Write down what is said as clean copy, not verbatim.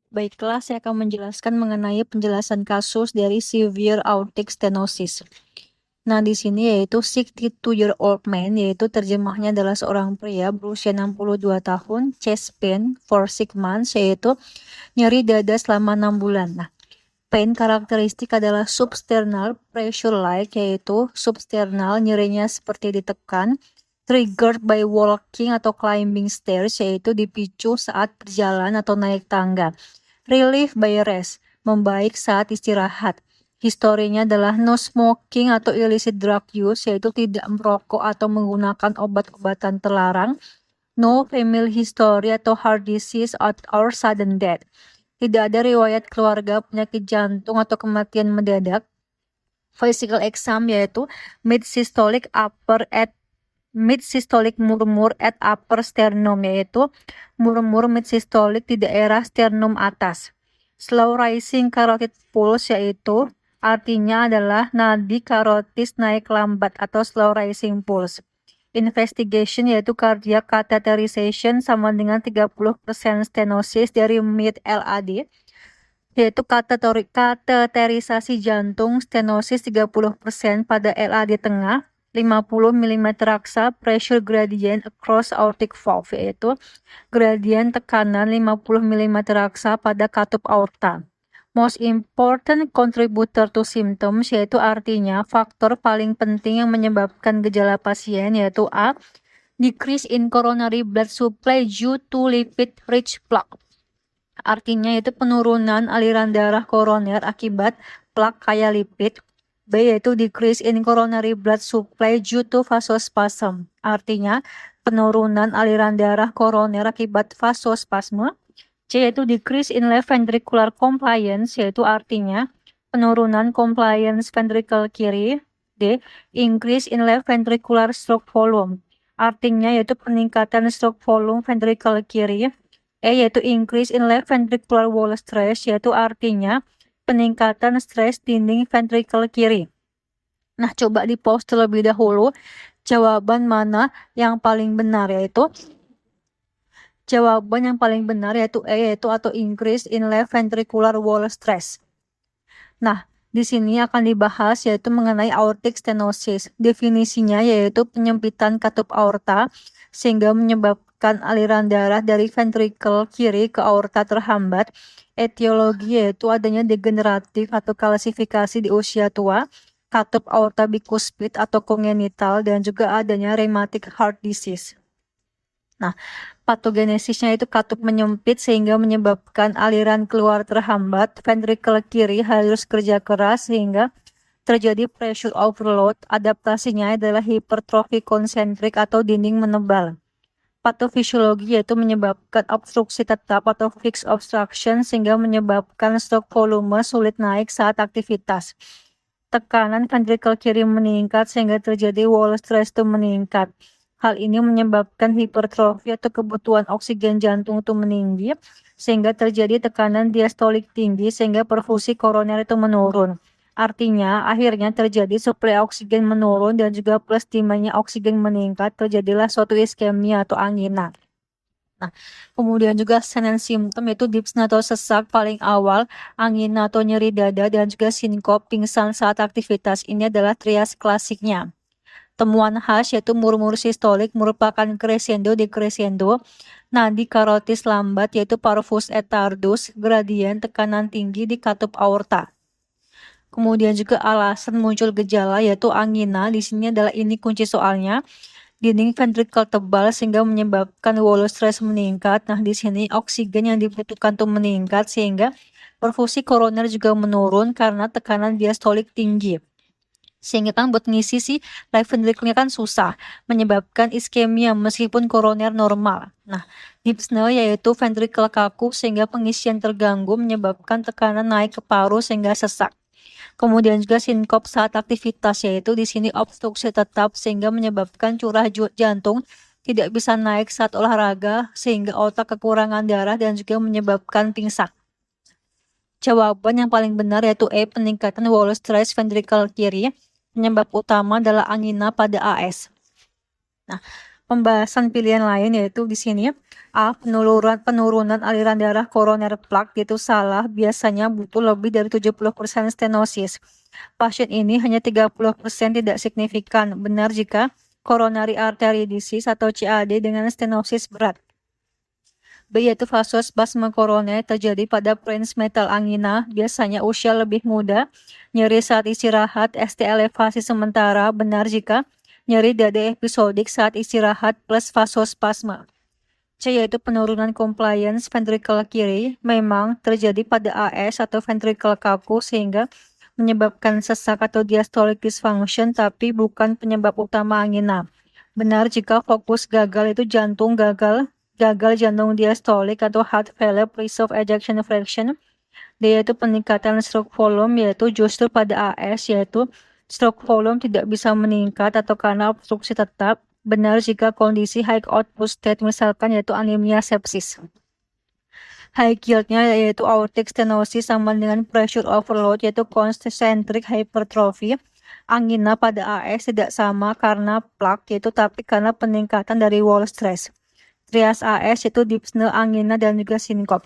Baiklah, saya akan menjelaskan mengenai penjelasan kasus dari severe aortic stenosis. Nah, di sini yaitu 62-year-old man, yaitu terjemahnya adalah seorang pria berusia 62 tahun, chest pain for 6 months, yaitu nyeri dada selama 6 bulan. Nah, pain karakteristik adalah substernal pressure-like, yaitu substernal nyerinya seperti ditekan, triggered by walking atau climbing stairs, yaitu dipicu saat berjalan atau naik tangga. Relief by rest, membaik saat istirahat. Historinya adalah no smoking atau illicit drug use, yaitu tidak merokok atau menggunakan obat-obatan terlarang. No family history atau heart disease or sudden death. Tidak ada riwayat keluarga penyakit jantung atau kematian mendadak. Physical exam yaitu mid-systolic murmur at upper sternum, yaitu murmur mid-systolic di daerah sternum atas. Slow rising carotid pulse, yaitu artinya adalah nadi karotis naik lambat atau slow rising pulse. Investigation yaitu cardiac catheterization sama dengan 30% stenosis dari mid LAD, yaitu kateterisasi jantung stenosis 30% pada LAD tengah, 50 mm raksa, pressure gradient across aortic valve, yaitu gradien tekanan 50 mm raksa pada katup aorta. Most important contributor to symptoms, yaitu artinya faktor paling penting yang menyebabkan gejala pasien, yaitu A. Decrease in coronary blood supply due to lipid-rich plaque. Artinya yaitu penurunan aliran darah koroner akibat plak kaya lipid. B yaitu decrease in coronary blood supply due to vasospasm. Artinya penurunan aliran darah koroner akibat vasospasme. C yaitu decrease in left ventricular compliance, yaitu artinya penurunan compliance ventricle kiri. D. Increase in left ventricular stroke volume. Artinya yaitu peningkatan stroke volume ventricle kiri. E yaitu increase in left ventricular wall stress, yaitu artinya peningkatan stres dinding ventricle kiri. Nah, coba di pause terlebih dahulu. Jawaban mana yang paling benar, yaitu jawaban yang paling benar yaitu E, yaitu atau increase in left ventricular wall stress. Nah, di sini akan dibahas yaitu mengenai aortic stenosis. Definisinya yaitu penyempitan katup aorta sehingga menyebabkan aliran darah dari ventricle kiri ke aorta terhambat. Etiologi yaitu adanya degeneratif atau kalsifikasi di usia tua, katup aorta bicuspid atau kongenital, dan juga adanya rheumatic heart disease. Nah, patogenesisnya itu katup menyempit sehingga menyebabkan aliran keluar terhambat, ventricle kiri harus kerja keras sehingga terjadi pressure overload. Adaptasinya adalah hipertrofi konsentrik atau dinding menebal. Patofisiologi yaitu menyebabkan obstruksi tetap atau fixed obstruction sehingga menyebabkan stroke volume sulit naik saat aktivitas. Tekanan ventricle kiri meningkat sehingga terjadi wall stress itu meningkat. Hal ini menyebabkan hipertrofi atau kebutuhan oksigen jantung itu meninggi sehingga terjadi tekanan diastolik tinggi sehingga perfusi koroner itu menurun. Artinya akhirnya terjadi suplai oksigen menurun dan juga plus demandnya oksigen meningkat, terjadilah suatu iskemia atau angina. Nah, kemudian juga sign and symptom yaitu dyspnea atau sesak paling awal, angina atau nyeri dada, dan juga sinkop pingsan saat aktivitas. Ini adalah trias klasiknya. Temuan khas yaitu murmur sistolik merupakan crescendo decrescendo, nadi karotis lambat yaitu parvus et tardus, gradien tekanan tinggi di katup aorta. Kemudian juga alasan muncul gejala yaitu angina. Di sini adalah ini kunci soalnya. Dinding ventricle tebal sehingga menyebabkan wall stress meningkat. Nah, di sini oksigen yang dibutuhkan tuh meningkat sehingga perfusi koroner juga menurun karena tekanan diastolik tinggi. Sehingga kan buat ngisi si left ventricle-nya kan susah, menyebabkan iskemia meskipun koroner normal. Nah, dyspnea yaitu ventricle kaku sehingga pengisian terganggu menyebabkan tekanan naik ke paru sehingga sesak. Kemudian juga sinkop saat aktivitas yaitu di sini obstruksi tetap sehingga menyebabkan curah jantung tidak bisa naik saat olahraga sehingga otak kekurangan darah dan juga menyebabkan pingsan. Jawaban yang paling benar yaitu E, peningkatan wall stress ventricle kiri. Penyebab utama adalah angina pada AS. Nah, pembahasan pilihan lain yaitu di sini A. Penurunan aliran darah koroner plak itu salah, biasanya butuh lebih dari 70% stenosis. Pasien ini hanya 30% tidak signifikan, benar jika coronary artery disease atau CAD dengan stenosis berat. B yaitu vasospasme koroner terjadi pada metal angina, biasanya usia lebih muda, nyeri saat istirahat, ST elevasi sementara, benar jika nyeri dada episodik saat istirahat plus vasospasme. C yaitu penurunan compliance ventricle kiri, memang terjadi pada AS atau ventricle kaku sehingga menyebabkan sesak atau diastolic dysfunction, tapi bukan penyebab utama angina. Benar jika fokus gagal itu jantung gagal jantung diastolik atau heart failure preserve ejection fraction. D yaitu peningkatan stroke volume, yaitu justru pada AS yaitu stroke volume tidak bisa meningkat atau karena obstruksi tetap. Benar jika kondisi high output state misalkan yaitu anemia sepsis. High yieldnya yaitu aortic stenosis sama dengan pressure overload yaitu concentric hypertrophy. Angina pada AS tidak sama karena plak yaitu tapi karena peningkatan dari wall stress. Trias AS yaitu dyspnea, angina dan juga sinkop.